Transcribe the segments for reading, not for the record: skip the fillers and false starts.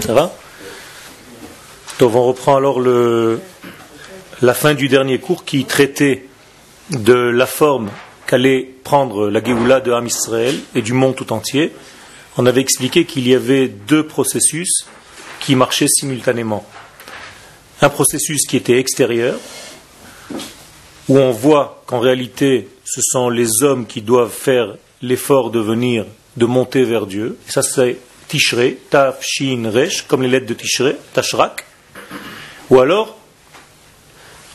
Ça va? Donc on reprend alors la fin du dernier cours qui traitait de la forme qu'allait prendre la Géoula de Am Israël et du monde tout entier. On avait expliqué qu'il y avait deux processus qui marchaient simultanément. Un processus qui était extérieur, où on voit qu'en réalité ce sont les hommes qui doivent faire l'effort de monter vers Dieu. Et ça c'est Tishrei, Taf, Shin, Resh, comme les lettres de Tishrei, Tashrak. Ou alors,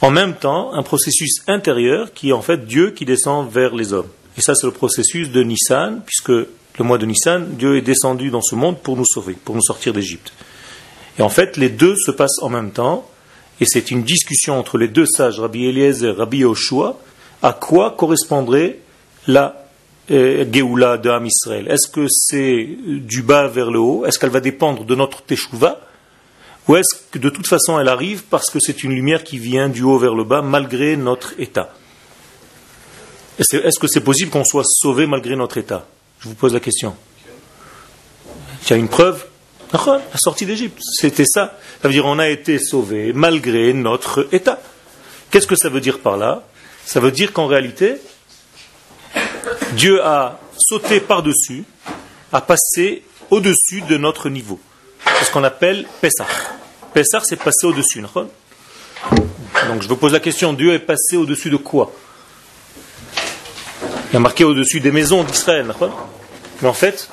en même temps, un processus intérieur qui est en fait Dieu qui descend vers les hommes. Et ça c'est le processus de Nissan, puisque le mois de Nissan, Dieu est descendu dans ce monde pour nous sauver, pour nous sortir d'Égypte. Et en fait, les deux se passent en même temps, et c'est une discussion entre les deux sages, Rabbi Eliezer et Rabbi Yoshua, à quoi correspondrait la Géoula de Am Israël. Est-ce que c'est du bas vers le haut? Est-ce qu'elle va dépendre de notre Teshuvah? Ou est-ce que de toute façon elle arrive parce que c'est une lumière qui vient du haut vers le bas malgré notre état? Est-ce que c'est possible qu'on soit sauvé malgré notre état? Je vous pose la question. Il y a une preuve? La sortie d'Égypte, c'était ça. Ça veut dire on a été sauvé malgré notre état. Qu'est-ce que ça veut dire par là? Ça veut dire qu'en réalité, Dieu a sauté par-dessus, a passé au-dessus de notre niveau. C'est ce qu'on appelle Pessah. Pessah, c'est passer au-dessus. Donc je vous pose la question, Dieu est passé au-dessus de quoi? Il a marqué au-dessus des maisons d'Israël. Mais en fait,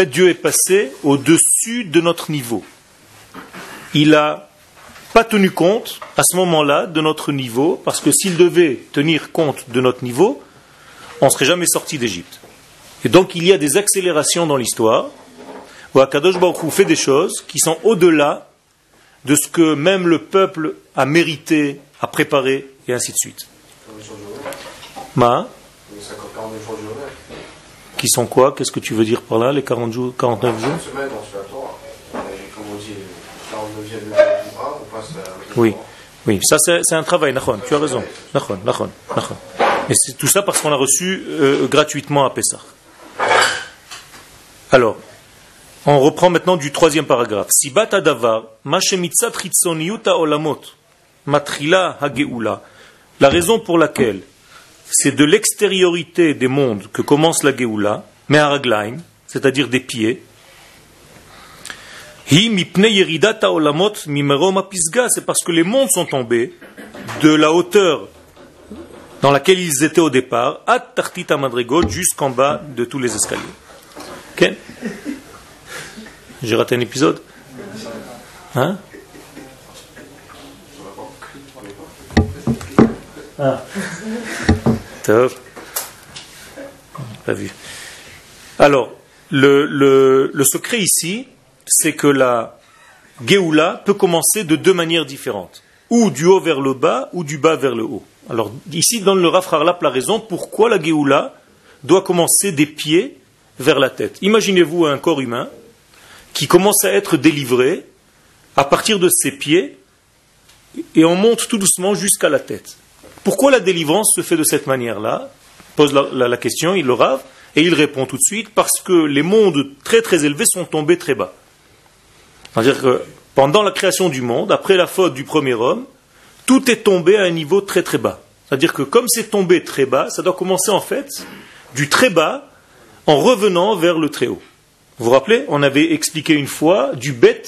Dieu est passé au-dessus de notre niveau. Il n'a pas tenu compte, à ce moment-là, de notre niveau, parce que s'il devait tenir compte de notre niveau, on ne serait jamais sorti d'Égypte. Et donc, il y a des accélérations dans l'histoire, où Akadosh Baruch Hu fait des choses qui sont au-delà de ce que même le peuple a mérité, a préparé, et ainsi de suite. Qui sont quoi? Qu'est-ce que tu veux dire par là, les 40 jours, 49 jours? Oui, ça c'est un travail, tu as raison. Mais c'est tout ça parce qu'on a reçu gratuitement à Pessah. Alors, on reprend maintenant du troisième paragraphe. Sibat adavar, mashemitzat chitzoniyuta olamot, matrila hageula. La raison pour laquelle c'est de l'extériorité des mondes que commence la Géoula, meharaglaim, c'est-à-dire des pieds. Hi mipnei yeridata olamot mimerom apisga, c'est parce que les mondes sont tombés de la hauteur dans laquelle ils étaient au départ, ad tartita madrigot, jusqu'en bas de tous les escaliers. Ok? J'ai raté un épisode? Hein? Pas vu. Alors, le secret ici, c'est que la Géoula peut commencer de deux manières différentes. Ou du haut vers le bas, ou du bas vers le haut. Alors, ici, donne le Rav Harlap la raison pourquoi la Géoula doit commencer des pieds vers la tête. Imaginez-vous un corps humain qui commence à être délivré à partir de ses pieds et on monte tout doucement jusqu'à la tête. Pourquoi la délivrance se fait de cette manière-là? Pose la question, il le rave, et il répond tout de suite, parce que les mondes très très élevés sont tombés très bas. C'est-à-dire que pendant la création du monde, après la faute du premier homme, tout est tombé à un niveau très très bas. C'est-à-dire que comme c'est tombé très bas, ça doit commencer en fait du très bas en revenant vers le très haut. Vous vous rappelez, on avait expliqué une fois du bet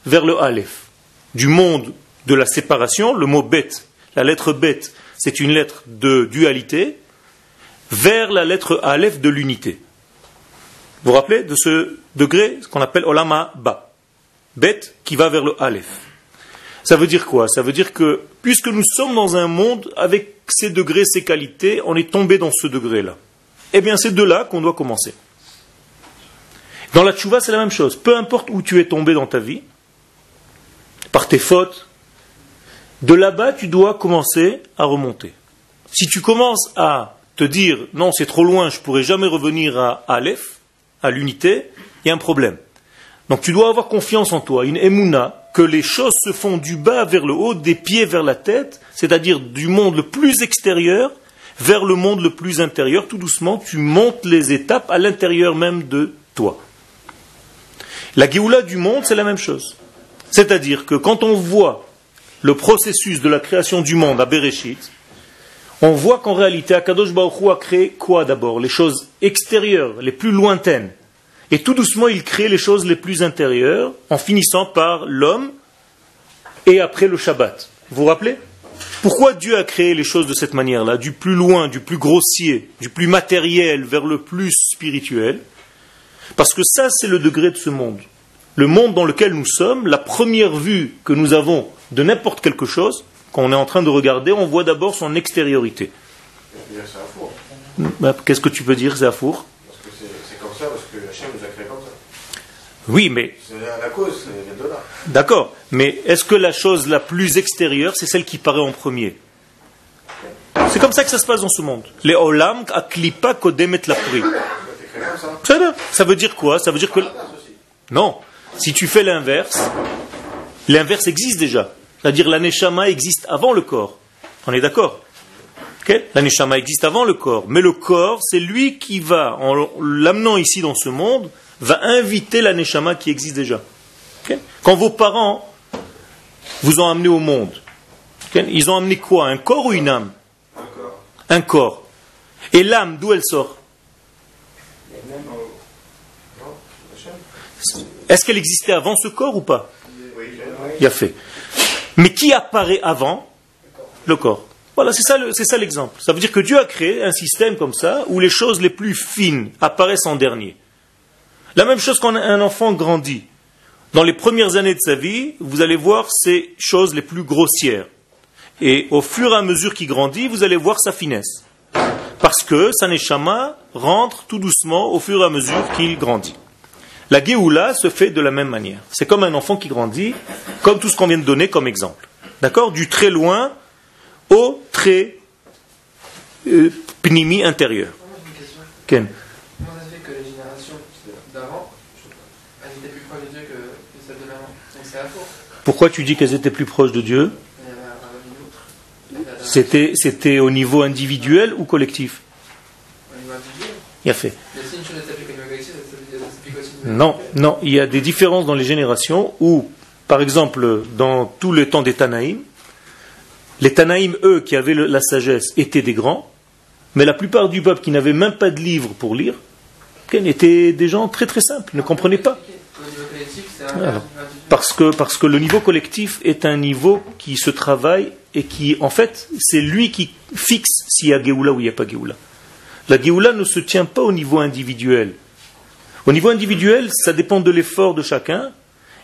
vers le aleph. Du monde de la séparation, le mot bet, la lettre bet, c'est une lettre de dualité, vers la lettre Aleph de l'unité. Vous vous rappelez de ce degré, ce qu'on appelle Olama Ba. Bet qui va vers le Aleph. Ça veut dire quoi? Ça veut dire que, puisque nous sommes dans un monde avec ces degrés, ces qualités, on est tombé dans ce degré-là. Eh bien, c'est de là qu'on doit commencer. Dans la tchouva, c'est la même chose. Peu importe où tu es tombé dans ta vie, par tes fautes, de là-bas, tu dois commencer à remonter. Si tu commences à te dire « Non, c'est trop loin, je ne pourrai jamais revenir à Aleph, à l'unité », il y a un problème. Donc tu dois avoir confiance en toi, une émouna, que les choses se font du bas vers le haut, des pieds vers la tête, c'est-à-dire du monde le plus extérieur vers le monde le plus intérieur. Tout doucement, tu montes les étapes à l'intérieur même de toi. La Géoula du monde, c'est la même chose. C'est-à-dire que quand on voit le processus de la création du monde à Bereshit, on voit qu'en réalité, Akadosh Baruch Hu a créé quoi d'abord? Les choses extérieures, les plus lointaines. Et tout doucement, il crée les choses les plus intérieures, en finissant par l'homme et après le Shabbat. Vous vous rappelez? Pourquoi Dieu a créé les choses de cette manière-là, du plus loin, du plus grossier, du plus matériel vers le plus spirituel? Parce que ça, c'est le degré de ce monde. Le monde dans lequel nous sommes, la première vue que nous avons de n'importe quelque chose, quand on est en train de regarder, on voit d'abord son extériorité. C'est un four. Qu'est-ce que tu peux dire, c'est un four? Parce que c'est comme ça, parce que Hachem nous a créé comme ça. Oui, mais... C'est la cause, c'est de là. D'accord, mais est-ce que la chose la plus extérieure, c'est celle qui paraît en premier? C'est comme ça que ça se passe dans ce monde. Les olam aklipa kodemet la pri. Ça veut dire quoi? Ça veut dire que... Non, si tu fais l'inverse, l'inverse existe déjà. C'est-à-dire la neshama existe avant le corps. On est d'accord? Okay? La neshama existe avant le corps. Mais le corps, c'est lui qui va, en l'amenant ici dans ce monde, va inviter la neshama qui existe déjà. Okay? Quand vos parents vous ont amené au monde, okay? Ils ont amené quoi? Un corps ou une âme? Un corps. Et l'âme, d'où elle sort? Est-ce qu'elle existait avant ce corps ou pas? Il a fait. Mais qui apparaît avant? Le corps. Voilà, c'est ça l'exemple. Ça veut dire que Dieu a créé un système comme ça où les choses les plus fines apparaissent en dernier. La même chose quand un enfant grandit. Dans les premières années de sa vie, vous allez voir ces choses les plus grossières. Et au fur et à mesure qu'il grandit, vous allez voir sa finesse. Parce que sa neshama rentre tout doucement au fur et à mesure qu'il grandit. La Géoula se fait de la même manière. C'est comme un enfant qui grandit, comme tout ce qu'on vient de donner comme exemple. D'accord? Du très loin au très pnimi intérieur. Ken? Comment ça se fait que les générations d'avant, elles étaient plus proches de Dieu que celles de maintenant? Donc c'est à faux. Pourquoi tu dis qu'elles étaient plus proches de Dieu? C'était au niveau individuel ou collectif? Au niveau individuel. Il a fait. Mais si une chose est appliquée au niveau collectif, ça s'applique aussi. Non, il y a des différences dans les générations où, par exemple, dans tout le temps des Tanaïm, les Tanaïm, eux, qui avaient la sagesse, étaient des grands, mais la plupart du peuple qui n'avait même pas de livre pour lire, étaient des gens très très simples, ne comprenaient pas. Alors, parce que le niveau collectif est un niveau qui se travaille et qui, en fait, c'est lui qui fixe s'il y a Géoula ou il n'y a pas Géoula. La Géoula ne se tient pas au niveau individuel. Au niveau individuel, ça dépend de l'effort de chacun,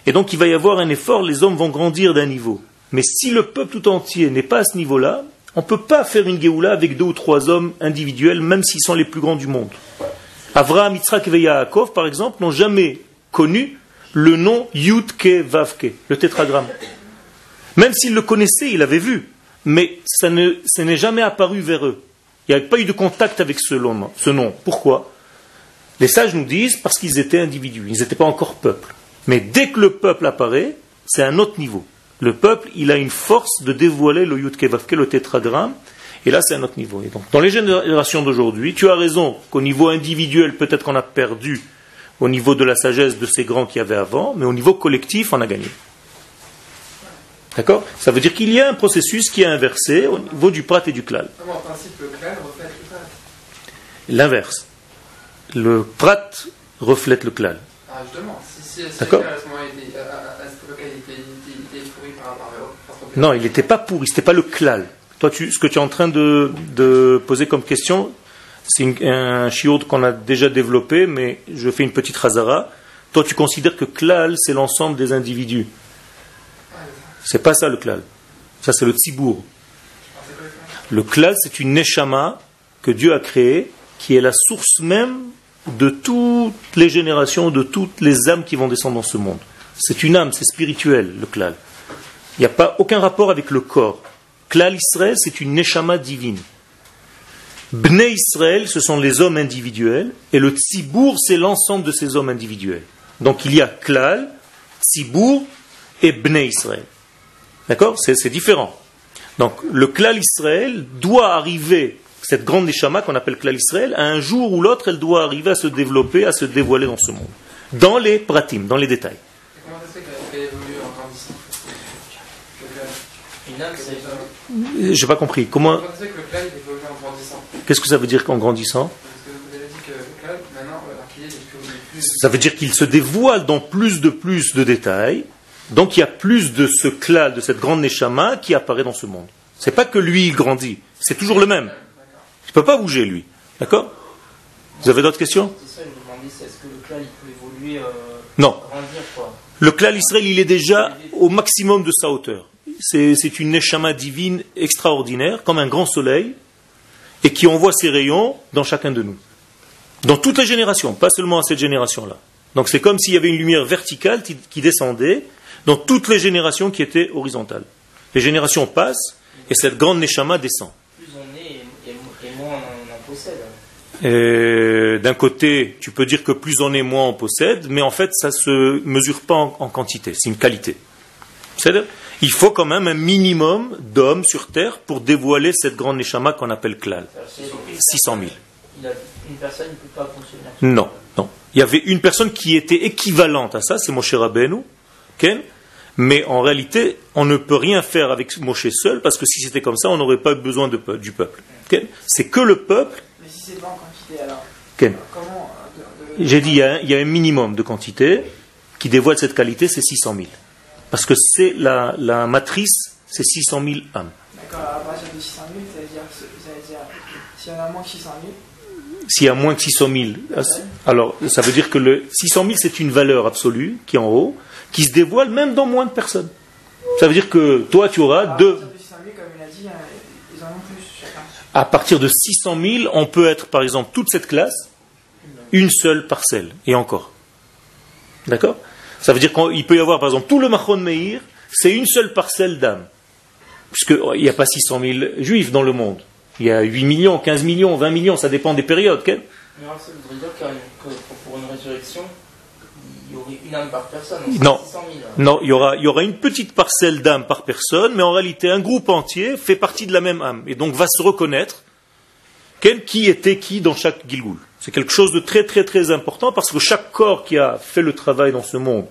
et donc il va y avoir un effort, les hommes vont grandir d'un niveau. Mais si le peuple tout entier n'est pas à ce niveau-là, on ne peut pas faire une Géoula avec 2 ou 3 hommes individuels, même s'ils sont les plus grands du monde. Avraham, Yitzhak et Yaakov, par exemple, n'ont jamais connu le nom Yud-Ke Vav-Ke, le tétragramme. Même s'ils le connaissaient, ils l'avaient vu, mais ça n'est jamais apparu vers eux. Il n'y avait pas eu de contact avec ce nom. Pourquoi? Les sages nous disent parce qu'ils étaient individus, ils n'étaient pas encore peuple. Mais dès que le peuple apparaît, c'est un autre niveau. Le peuple, il a une force de dévoiler le Yud-Ke Vav-Ke, le tétragramme, et là c'est un autre niveau. Et donc, dans les générations d'aujourd'hui, tu as raison qu'au niveau individuel, peut-être qu'on a perdu au niveau de la sagesse de ces grands qu'il y avait avant, mais au niveau collectif, on a gagné. D'accord? Ça veut dire qu'il y a un processus qui est inversé au niveau du prat et du klal. En principe, le klal reflète le prat. L'inverse. Le prat reflète le klal. Ah, justement, si d'accord? À ce moment-là, à cette époque-là, il était pourri par rapport à Non, il n'était pas pourri, c'était pas le klal. Toi, ce que tu es en train de poser comme question, c'est un shiur qu'on a déjà développé, mais je fais une petite razara. Toi, tu considères que klal, c'est l'ensemble des individus. C'est pas ça le klal. Ça, c'est le tzibour. Le klal, c'est une neshama que Dieu a créée, qui est la source même de toutes les générations, de toutes les âmes qui vont descendre dans ce monde. C'est une âme, c'est spirituel, le klal. Il n'y a pas aucun rapport avec le corps. Klal Israël, c'est une neshama divine. Bnei Israël, ce sont les hommes individuels, et le tzibour, c'est l'ensemble de ces hommes individuels. Donc il y a klal, tzibour et Bnei Israël. D'accord? C'est différent. Donc le klal Israël doit arriver, cette grande neshama qu'on appelle klal Israël, à un jour ou l'autre, elle doit arriver à se développer, à se dévoiler dans ce monde. dans les pratim, dans les détails. Comment ça se fait qu'elle évolue en grandissant? Une âme, c'est... J'ai pas compris. Comment? Comment ça se fait que le clan évolue en grandissant? Qu'est-ce que ça veut dire qu'en grandissant? Parce que vous avez dit que le clan, maintenant, alors qu'il est plus... Ça veut dire qu'il se dévoile dans plus de détails. Donc il y a plus de ce klal, de cette grande neshama qui apparaît dans ce monde. C'est pas que lui il grandit, c'est toujours le même. Il ne peut pas bouger lui. D'accord? Vous avez d'autres questions? C'est ça, je me demandais, est-ce que le clan il peut évoluer, Non. grandir quoi? Le klal Israël, il est déjà au maximum de sa hauteur. C'est une neshama divine extraordinaire, comme un grand soleil, et qui envoie ses rayons dans chacun de nous. Dans toutes les générations, pas seulement à cette génération-là. Donc c'est comme s'il y avait une lumière verticale qui descendait dans toutes les générations qui étaient horizontales. Les générations passent, et cette grande neshama descend. Plus on est et moins on en possède. D'un côté, tu peux dire que plus on est, moins on possède, mais en fait, ça ne se mesure pas en quantité, c'est une qualité. C'est-à-dire, il faut quand même un minimum d'hommes sur Terre pour dévoiler cette grande neshama qu'on appelle klal. 600 000. Une personne ne peut pas fonctionner. Non, non. Il y avait une personne qui était équivalente à ça, c'est Moshe Rabbeinu, okay? Mais en réalité, on ne peut rien faire avec Moshe seul, parce que si c'était comme ça, on n'aurait pas besoin du peuple. Okay? C'est que le peuple. Mais si c'est pas en quantité, alors Okay. comment J'ai dit, il y a un minimum de quantité qui dévoile cette qualité, c'est 600 000. Parce que c'est la matrice, c'est 600 000 âmes. D'accord, à partir de 600 000, ça veut dire s'il y en a moins que 600 000. S'il y a moins que 600 000, alors ça veut dire que le 600 000 c'est une valeur absolue qui est en haut, qui se dévoile même dans moins de personnes. Ça veut dire que toi tu auras deux. À partir de 600 000, comme il a dit, ils en ont plus chacun. À partir de 600 000, on peut être par exemple toute cette classe, une seule parcelle, et encore. D'accord? Ça veut dire qu'il peut y avoir par exemple tout le Machon Meir, c'est une seule parcelle d'âmes. Puisqu'il n'y a pas 600 000 juifs dans le monde. Il y a 8 millions, 15 millions, 20 millions, ça dépend des périodes. Okay? Mais alors, ça voudrait dire que pour une résurrection, il y aurait une âme par personne. Non, 600 000, non, il y aura une petite parcelle d'âme par personne, mais en réalité, un groupe entier fait partie de la même âme, et donc va se reconnaître qui était qui dans chaque Gilgoul. C'est quelque chose de très très très important, parce que chaque corps qui a fait le travail dans ce monde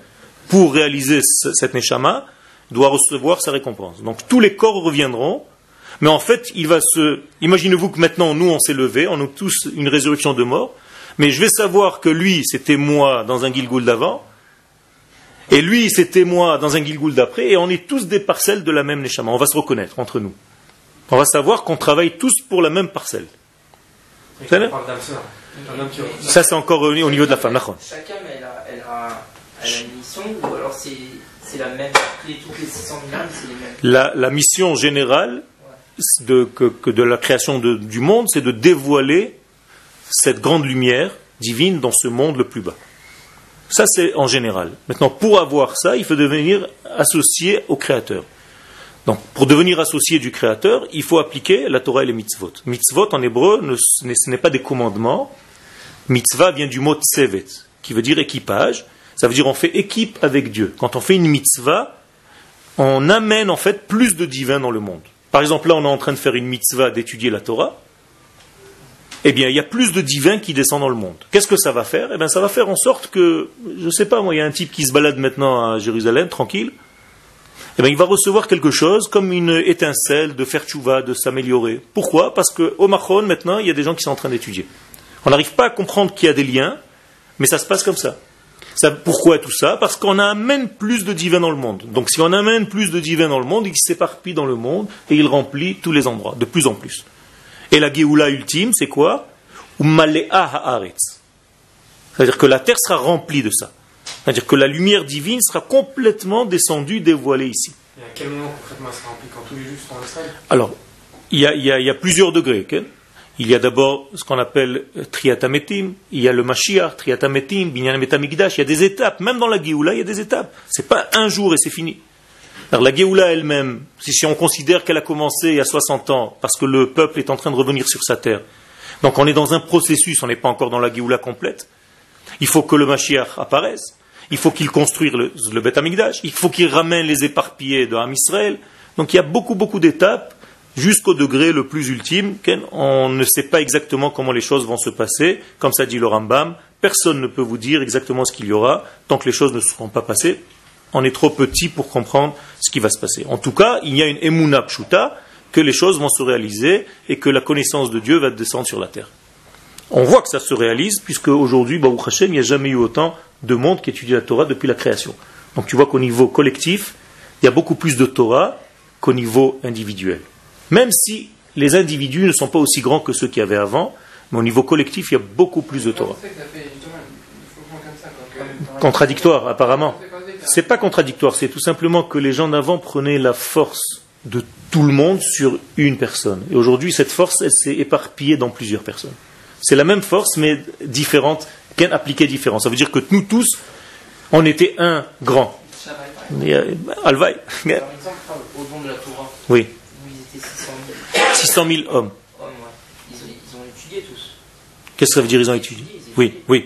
pour réaliser cette Neshama doit recevoir sa récompense. Donc tous les corps reviendront, mais en fait, imaginez-vous que maintenant, nous, on s'est levés, on a tous une résurrection de mort, mais je vais savoir que lui, c'était moi dans un Gilgoul d'avant, et lui, c'était moi dans un Gilgoul d'après, et on est tous des parcelles de la même Neshama. On va se reconnaître entre nous. On va savoir qu'on travaille tous pour la même parcelle. On parle d'âme sœur. Ça, c'est encore au niveau de la femme. Chaque âme, elle a une mission, ou alors c'est la même, toutes les 600 000 âmes, c'est les mêmes. La mission générale que de la création du monde, c'est de dévoiler cette grande lumière divine dans ce monde le plus bas. Ça, c'est en général. Maintenant, pour avoir ça, il faut devenir associé au Créateur. Donc, pour devenir associé du Créateur, il faut appliquer la Torah et les mitzvot. Mitzvot, en hébreu, ce n'est pas des commandements. Mitzvah vient du mot tsevet, qui veut dire équipage. Ça veut dire on fait équipe avec Dieu. Quand on fait une mitzvah, on amène en fait plus de divin dans le monde. Par exemple, là, on est en train de faire une mitzvah d'étudier la Torah. Eh bien, il y a plus de divin qui descend dans le monde. Qu'est-ce que ça va faire? Eh bien, ça va faire en sorte que, je ne sais pas, moi, il y a un type qui se balade maintenant à Jérusalem, tranquille. Eh bien, il va recevoir quelque chose comme une étincelle de faire tchouva, de s'améliorer. Pourquoi? Parce qu'au Machon, maintenant, il y a des gens qui sont en train d'étudier. On n'arrive pas à comprendre qu'il y a des liens, mais ça se passe comme ça. Pourquoi tout ça? Parce qu'on amène plus de divins dans le monde. Donc si on amène plus de divins dans le monde, il s'éparpille dans le monde et il remplit tous les endroits, de plus en plus. Et la Géoula ultime, c'est quoi? Umalea haaretz. C'est-à-dire que la terre sera remplie de ça. C'est-à-dire que la lumière divine sera complètement descendue, dévoilée ici. Et à quel moment concrètement elle sera remplie? Quand tous les juifs seront en Israël? Alors, il y a plusieurs degrés. Okay? Il y a d'abord ce qu'on appelle Triatametim, il y a le Mashiach, Triatametim, Binyan Betamikdash, il y a des étapes, même dans la Géoula, il y a des étapes. C'est pas un jour et c'est fini. Alors la Géoula elle-même, si on considère qu'elle a commencé il y a 60 ans, parce que le peuple est en train de revenir sur sa terre, donc on est dans un processus, on n'est pas encore dans la Géoula complète, il faut que le Mashiach apparaisse, il faut qu'il construise le Beth Amikdash, il faut qu'il ramène les éparpillés de Ham Israël, donc il y a beaucoup d'étapes, jusqu'au degré le plus ultime, on ne sait pas exactement comment les choses vont se passer, comme ça dit le Rambam, personne ne peut vous dire exactement ce qu'il y aura tant que les choses ne seront pas passées. On est trop petit pour comprendre ce qui va se passer. En tout cas, il y a une emuna pshuta, que les choses vont se réaliser et que la connaissance de Dieu va descendre sur la terre. On voit que ça se réalise, puisque aujourd'hui, Baruch Hashem, il n'y a jamais eu autant de monde qui étudie la Torah depuis la création. Donc tu vois qu'au niveau collectif, il y a beaucoup plus de Torah qu'au niveau individuel. Même si les individus ne sont pas aussi grands que ceux qu'il y avait avant, mais au niveau collectif, il y a beaucoup plus de Torah. Contradictoire, apparemment. C'est pas contradictoire, c'est tout simplement que les gens d'avant prenaient la force de tout le monde sur une personne. Et aujourd'hui, cette force, elle s'est éparpillée dans plusieurs personnes. C'est la même force, mais différente, appliquée différente. Ça veut dire que nous tous, on était un grand. Alvaï. Par exemple, au don de la Torah, oui. où ils étaient 600 000. 600 000 hommes. Ils ont étudié tous. Qu'est-ce que ça veut dire, ils ont étudié? Oui, oui.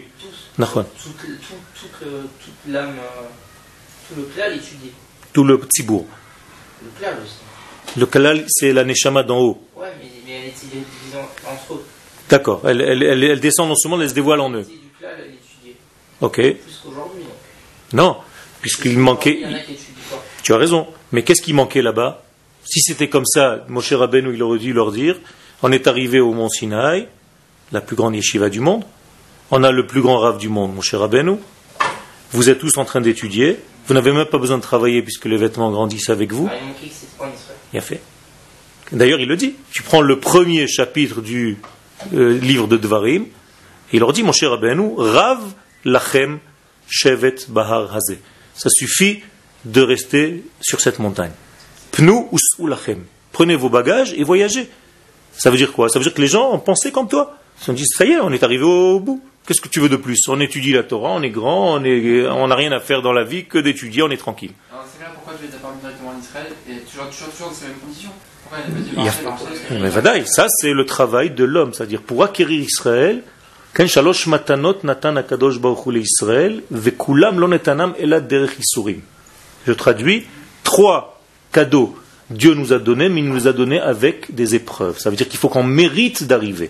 Tous. Toute l'âme, tout le klal étudié. Tout le tzibour. Le klal aussi. Le klal, c'est la neshama d'en haut. Ouais, mais elle est divisée entre eux. D'accord, elle descend non seulement, elle se dévoile en eux. Du klal, elle est étudiée. Ok. Plus qu'aujourd'hui. Non, puisqu'il manquait... Il y en a qui étudient pas. Tu as raison, mais qu'est-ce qui manquait là-bas? Si c'était comme ça, Moshe Rabbeinu, il aurait dû leur dire, on est arrivé au mont Sinaï, la plus grande yeshiva du monde, on a le plus grand rave du monde, Moshe Rabbeinu, vous êtes tous en train d'étudier, vous n'avez même pas besoin de travailler puisque les vêtements grandissent avec vous. Il manquait que c'est en Israël. Bien fait. D'ailleurs, il le dit. Tu prends le premier chapitre du livre de Devarim, et il leur dit, Moshe Rabbeinu, Rav lachem shevet bahar hazeh. Ça suffit de rester sur cette montagne. Pnu us'u lachem. Prenez vos bagages et voyagez. Ça veut dire quoi? Ça veut dire que les gens ont pensé comme toi. Ils se sont dit, ça y est, on est arrivé au bout. Qu'est-ce que tu veux de plus? On étudie la Torah, on est grand, on n'a rien à faire dans la vie que d'étudier, on est tranquille. Alors c'est là pourquoi Dieu les a pas mis directement en Israël et toujours dans ces mêmes conditions. Pourquoi il n'a pas dit marcher. Mais vadaï, ça c'est le travail de l'homme, c'est-à-dire pour acquérir Israël, Ken shalosh matanot natan akadosh baruch hu leIsraël, vekulam lo netanam ela derech isurim. Je traduis, 3 cadeaux Dieu nous a donnés, mais il nous les a donnés avec des épreuves. Ça veut dire qu'il faut qu'on mérite d'arriver.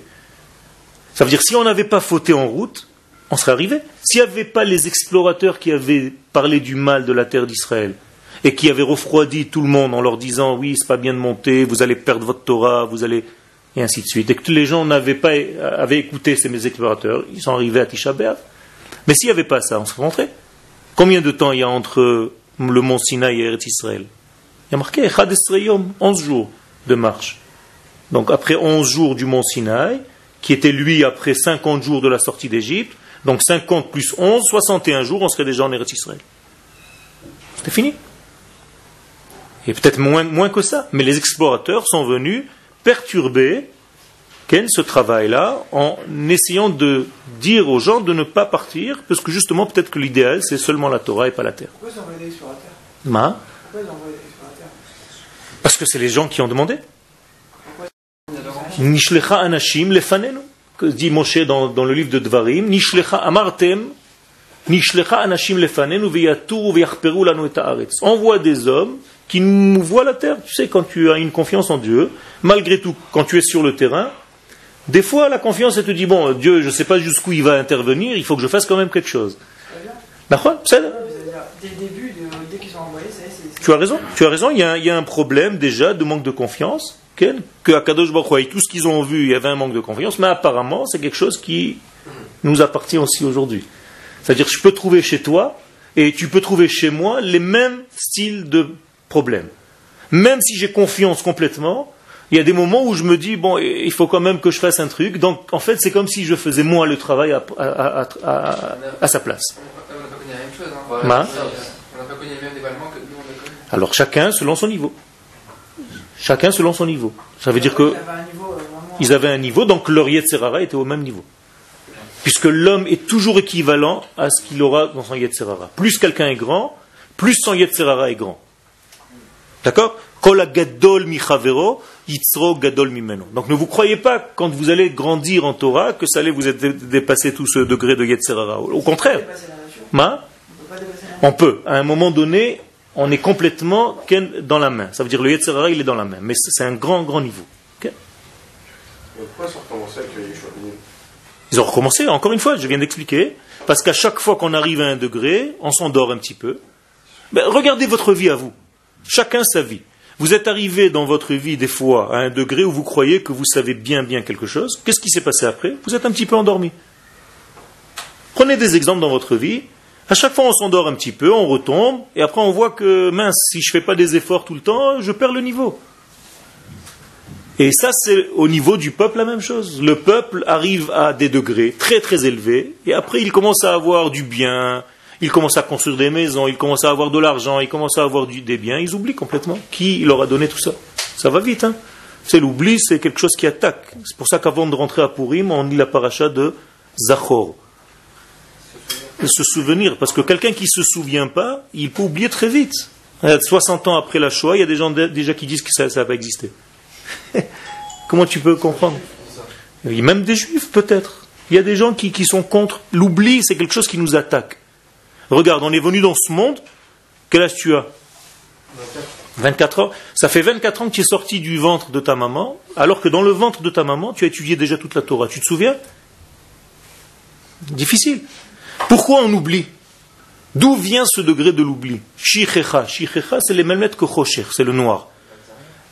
Ça veut dire que si on n'avait pas fauté en route, on serait arrivé. S'il n'y avait pas les explorateurs qui avaient parlé du mal de la terre d'Israël et qui avaient refroidi tout le monde en leur disant oui, c'est pas bien de monter, vous allez perdre votre Torah, vous allez... et ainsi de suite. Et que tous les gens avaient écouté ces explorateurs, ils sont arrivés à Tisha B'Av. Mais s'il n'y avait pas ça, on serait rentré. Combien de temps il y a entre le mont Sinaï et Eretz Israël? Il y a marqué 11 jours de marche. Donc après 11 jours du mont Sinaï, qui était lui après 50 jours de la sortie d'Égypte, donc 50 plus 11, 61 jours, on serait déjà en Eretz Israël. C'était fini. Et peut-être moins que ça. Mais les explorateurs sont venus perturber ce travail-là en essayant de dire aux gens de ne pas partir, parce que justement, peut-être que l'idéal, c'est seulement la Torah et pas la terre. Pourquoi ils ont envoyé des explorateurs? Ma? Pourquoi ils ont envoyé des explorateurs? Parce que c'est les gens qui ont demandé. Pourquoi Nishlecha anashim lefanenu, que dit Moshe dans le livre de Devarim, Nishlecha amartem, Nishlecha anashim lefanenu veyaturu veyachperu lanu et haaretz. Envoie des hommes qui nous voient la terre. Tu sais, quand tu as une confiance en Dieu, malgré tout, quand tu es sur le terrain, des fois la confiance, elle te dit, bon, Dieu, je ne sais pas jusqu'où il va intervenir, il faut que je fasse quand même quelque chose. D'accord ? C'est là. Dès le début, dès qu'ils sont envoyés, c'est... Tu as raison, il y a un problème déjà de manque de confiance, que à Kadosh Baruch Hu, tout ce qu'ils ont vu, il y avait un manque de confiance, mais apparemment, c'est quelque chose qui nous appartient aussi aujourd'hui. C'est-à-dire, je peux trouver chez toi, et tu peux trouver chez moi, les mêmes styles de problèmes. Même si j'ai confiance complètement, il y a des moments où je me dis, bon, il faut quand même que je fasse un truc, donc en fait, c'est comme si je faisais moi le travail à sa place. On n'a pas connu la même chose. Voilà, Ma? On n'a pas connu les mêmes dévoilements que nous, on a connu. Alors, chacun selon son niveau. Chacun selon son niveau. Ça veut dire que ils avaient un niveau, donc leur Yetzerara était au même niveau. Puisque l'homme est toujours équivalent à ce qu'il aura dans son Yetzerara. Plus quelqu'un est grand, plus son Yetzerara est grand. D'accord ? Kol gadol mi chavero, yitzro gadol mimeno. Donc ne vous croyez pas, quand vous allez grandir en Torah, que ça allait vous dépasser tout ce degré de Yetzerara. Au contraire. On peut. À un moment donné, on est complètement dans la main. Ça veut dire le Yetzerara, il est dans la main. Mais c'est un grand, grand niveau. Okay. Pourquoi ça recommençait avec Yeshua? Ils ont recommencé, encore une fois, je viens d'expliquer, parce qu'à chaque fois qu'on arrive à un degré, on s'endort un petit peu. Ben, regardez votre vie à vous. Chacun sa vie. Vous êtes arrivé dans votre vie des fois à un degré où vous croyez que vous savez bien quelque chose. Qu'est-ce qui s'est passé après? Vous êtes un petit peu endormi. Prenez des exemples dans votre vie. À chaque fois on s'endort un petit peu, on retombe, et après on voit que, mince, si je ne fais pas des efforts tout le temps, je perds le niveau. Et ça, c'est au niveau du peuple la même chose. Le peuple arrive à des degrés très très élevés, et après il commence à avoir du bien, il commence à construire des maisons, il commence à avoir de l'argent, il commence à avoir des biens, ils oublient complètement qui leur a donné tout ça. Ça va vite, hein. C'est l'oubli, c'est quelque chose qui attaque. C'est pour ça qu'avant de rentrer à Purim, on lit la paracha de Zachor. Se souvenir, parce que quelqu'un qui ne se souvient pas, il peut oublier très vite. 60 ans après la Shoah, il y a des gens déjà qui disent que ça n'a pas existé. Comment tu peux comprendre? Même des juifs peut-être. Il y a des gens qui sont contre. L'oubli, c'est quelque chose qui nous attaque. Regarde, on est venu dans ce monde. Quel âge tu as? 24 ans. Ça fait 24 ans que tu es sorti du ventre de ta maman, alors que dans le ventre de ta maman, tu as étudié déjà toute la Torah. Tu te souviens? Difficile. Pourquoi on oublie? D'où vient ce degré de l'oubli? Shichecha. Shichecha, c'est les mêmes lettres que Chosher, c'est le noir.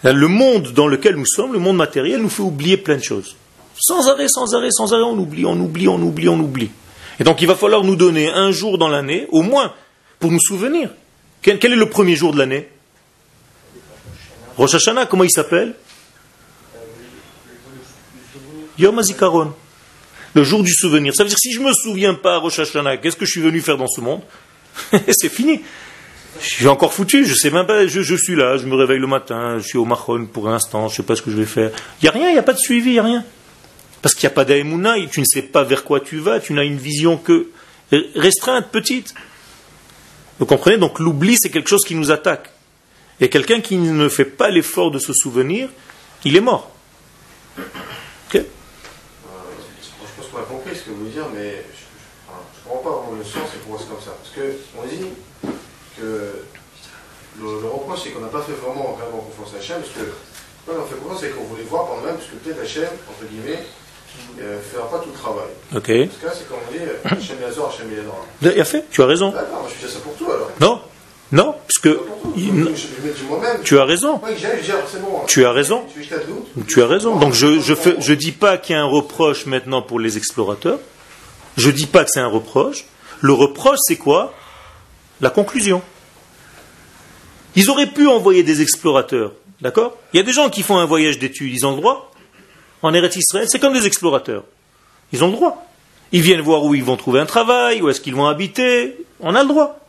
Le monde dans lequel nous sommes, le monde matériel, nous fait oublier plein de choses. Sans arrêt, on oublie. Et donc il va falloir nous donner un jour dans l'année, au moins, pour nous souvenir. Quel est le premier jour de l'année? Rosh Hashanah, comment il s'appelle? Yom HaZikaron. Le jour du souvenir. Ça veut dire, si je ne me souviens pas, Rosh Hashanah, qu'est-ce que je suis venu faire dans ce monde? C'est fini. Je suis encore foutu, je sais même pas, je suis là, je me réveille le matin, je suis au Mahon pour l'instant, je ne sais pas ce que je vais faire. Il n'y a rien, il n'y a pas de suivi, il n'y a rien. Parce qu'il n'y a pas d'Aemouna, tu ne sais pas vers quoi tu vas, tu n'as une vision que restreinte, petite. Vous comprenez? Donc l'oubli, c'est quelque chose qui nous attaque. Et quelqu'un qui ne fait pas l'effort de se souvenir, il est mort. Ok? Je pense qu'on a compris ce que vous voulez dire, mais je ne comprends pas vraiment le sens et pourquoi c'est comme ça. Parce qu'on dit que le reproche, c'est qu'on n'a pas fait vraiment confiance à Hachem, parce que quand on a fait confiance, c'est qu'on voulait voir par nous-mêmes, parce que peut-être Hachem, entre guillemets, ne fera pas tout le travail. Ok. Parce que là, c'est comme on dit, Hachem Yazor, Hachem Yadra. Il a fait, tu as raison. D'accord, moi je fais ça pour tout alors. Non, parce que tu as raison. Tu as raison. Tu as raison. Donc je dis pas qu'il y a un reproche maintenant pour les explorateurs. Je dis pas que c'est un reproche. Le reproche, c'est quoi? La conclusion. Ils auraient pu envoyer des explorateurs, d'accord? Il y a des gens qui font un voyage d'études, ils ont le droit. En Eretz Israël, c'est comme des explorateurs. Ils ont le droit. Ils viennent voir où ils vont trouver un travail, où est-ce qu'ils vont habiter. On a le droit.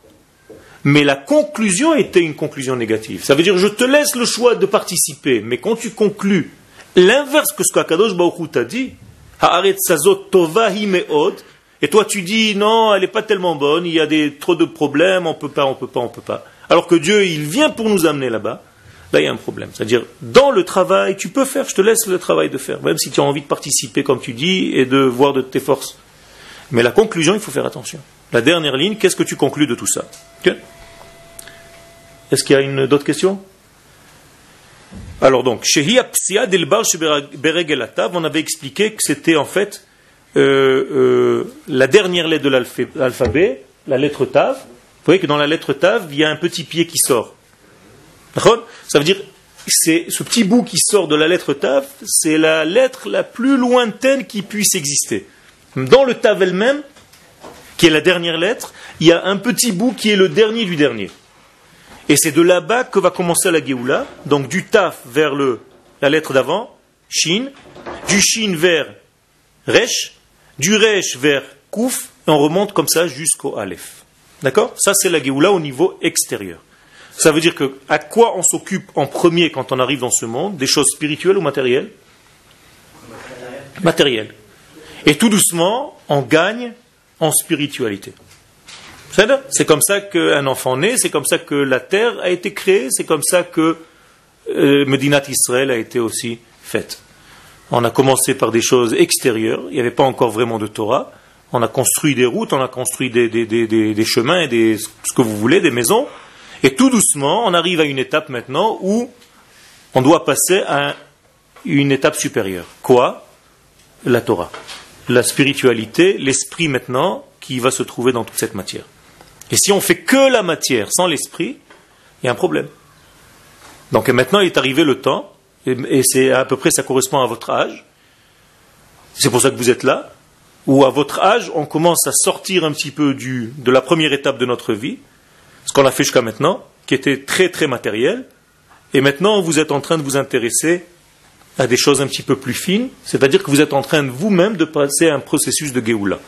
Mais la conclusion était une conclusion négative. Ça veut dire, je te laisse le choix de participer, mais quand tu conclus l'inverse que ce qu'Akadosh Baruch Hu t'a dit, Haaretz Hazot Tova Hi Me'od, et toi tu dis, non, elle n'est pas tellement bonne, il y a trop de problèmes, on peut pas. Alors que Dieu, il vient pour nous amener là-bas, là il y a un problème. C'est-à-dire, dans le travail, tu peux faire, je te laisse le travail de faire, même si tu as envie de participer, comme tu dis, et de voir de tes forces. Mais la conclusion, il faut faire attention. La dernière ligne, qu'est-ce que tu conclus de tout ça? Okay. Est-ce qu'il y a d'autres questions? Alors donc, on avait expliqué que c'était en fait la dernière lettre de l'alphabet, la lettre Tav. Vous voyez que dans la lettre Tav, il y a un petit pied qui sort. Ça veut dire, c'est ce petit bout qui sort de la lettre Tav, c'est la lettre la plus lointaine qui puisse exister. Dans le Tav elle-même, qui est la dernière lettre, il y a un petit bout qui est le dernier du dernier. Et c'est de là-bas que va commencer la Géoula, donc du Taf vers la lettre d'avant, Shin, du Shin vers Resh, du Resh vers Kouf, et on remonte comme ça jusqu'au Aleph. D'accord? Ça c'est la Géoula au niveau extérieur. Ça veut dire que à quoi on s'occupe en premier quand on arrive dans ce monde? Des choses spirituelles ou matérielles? Matérielles. Et tout doucement, on gagne en spiritualité. C'est comme ça qu'un enfant naît, c'est comme ça que la terre a été créée, c'est comme ça que Medinat Israël a été aussi faite. On a commencé par des choses extérieures, il n'y avait pas encore vraiment de Torah, on a construit des routes, on a construit des chemins, et ce que vous voulez, des maisons, et tout doucement, on arrive à une étape maintenant où on doit passer à une étape supérieure. Quoi? La Torah. la spiritualité, l'esprit maintenant, qui va se trouver dans toute cette matière. Et si on fait que la matière sans l'esprit, il y a un problème. Donc maintenant il est arrivé le temps, et c'est à peu près, ça correspond à votre âge, c'est pour ça que vous êtes là, où à votre âge, on commence à sortir un petit peu de la première étape de notre vie, ce qu'on a fait jusqu'à maintenant, qui était très très matériel, et maintenant vous êtes en train de vous intéresser à des choses un petit peu plus fines, c'est-à-dire que vous êtes en train de vous-même de passer à un processus de Géoula,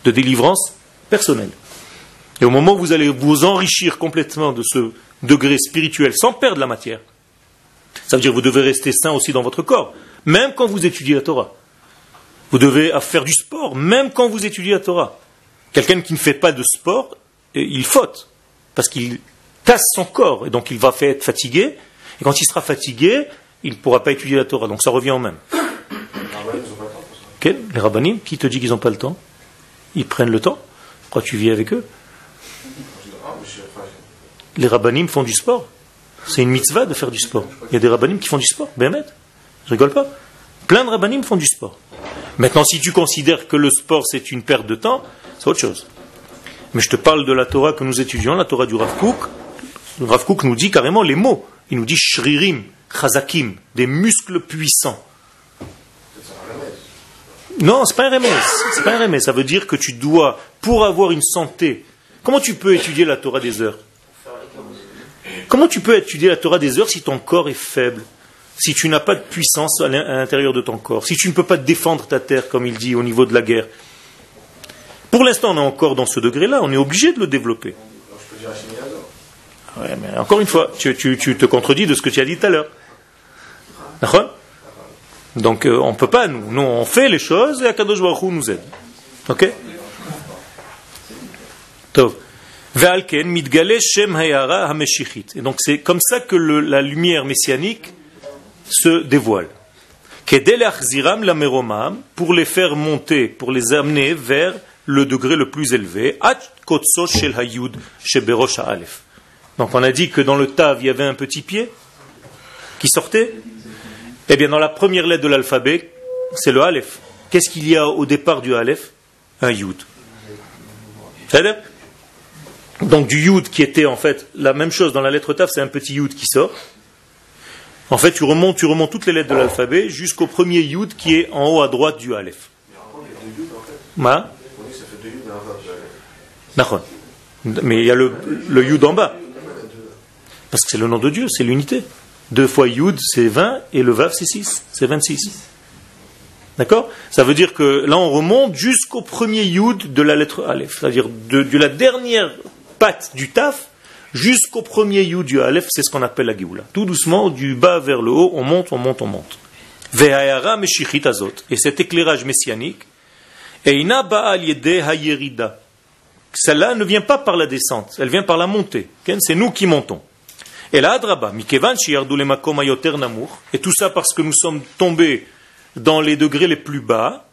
de délivrance personnelle. Et au moment où vous allez vous enrichir complètement de ce degré spirituel sans perdre la matière, ça veut dire que vous devez rester sain aussi dans votre corps, même quand vous étudiez la Torah. Vous devez faire du sport, même quand vous étudiez la Torah. Quelqu'un qui ne fait pas de sport, il faute, parce qu'il casse son corps, et donc il va être fatigué, et quand il sera fatigué, il ne pourra pas étudier la Torah, donc ça revient au même. Okay. Les rabbanim, qui te dit qu'ils n'ont pas le temps? Ils prennent le temps. Pourquoi tu vis avec eux? Les rabbanim font du sport. C'est une mitzvah de faire du sport. Il y a des rabbanim qui font du sport. Bémet, je rigole pas. Plein de rabbanim font du sport. Maintenant, si tu considères que le sport c'est une perte de temps, c'est autre chose. Mais je te parle de la Torah que nous étudions, la Torah du Rav Kook. Le Rav Kook nous dit carrément les mots. Il nous dit shririm, chazakim, des muscles puissants. Non, c'est pas un remède. C'est pas un remède. Ça veut dire que tu dois, pour avoir une santé, comment tu peux étudier la Torah des heures? Comment tu peux étudier la Torah des heures si ton corps est faible, si tu n'as pas de puissance à l'intérieur de ton corps, si tu ne peux pas défendre ta terre, comme il dit, au niveau de la guerre? Pour l'instant, on est encore dans ce degré-là, on est obligé de le développer. Ouais, mais encore une fois, tu te contredis de ce que tu as dit tout à l'heure. D'accord? Donc, on ne peut pas, nous on fait les choses et Akadosh Baruch Hu nous aide. Ok? Tov. Et donc c'est comme ça que la lumière messianique se dévoile. Pour les faire monter, pour les amener vers le degré le plus élevé. Donc on a dit que dans le Tav, il y avait un petit pied qui sortait. Eh bien dans la première lettre de l'alphabet, c'est le Aleph. Qu'est-ce qu'il y a au départ du Aleph? Un Yud. C'est-à-dire? Donc du Yud qui était en fait la même chose dans la lettre Tav, c'est un petit Yud qui sort. En fait, tu remontes toutes les lettres de l'alphabet jusqu'au premier Yud qui est en haut à droite du Aleph. Mais il y a le Yud en bas. Parce que c'est le nom de Dieu, c'est l'unité. 2 fois Yud, c'est 20, et le Vav, c'est 6, c'est 26. D'accord? Ça veut dire que là, on remonte jusqu'au premier Yud de la lettre Aleph. C'est-à-dire de la dernière patte du Taf jusqu'au premier Yud du Aleph, c'est ce qu'on appelle la Géoula. Tout doucement, du bas vers le haut, on monte, on monte, on monte. Ve'ayara meshichit azot. Et cet éclairage messianique, eina ba'al yedeh hayerida. Celle-là ne vient pas par la descente, elle vient par la montée. C'est nous qui montons. Et la adraba, mikevan sheyardu lemakom hayoter namuch. Et tout ça parce que nous sommes tombés dans les degrés les plus bas.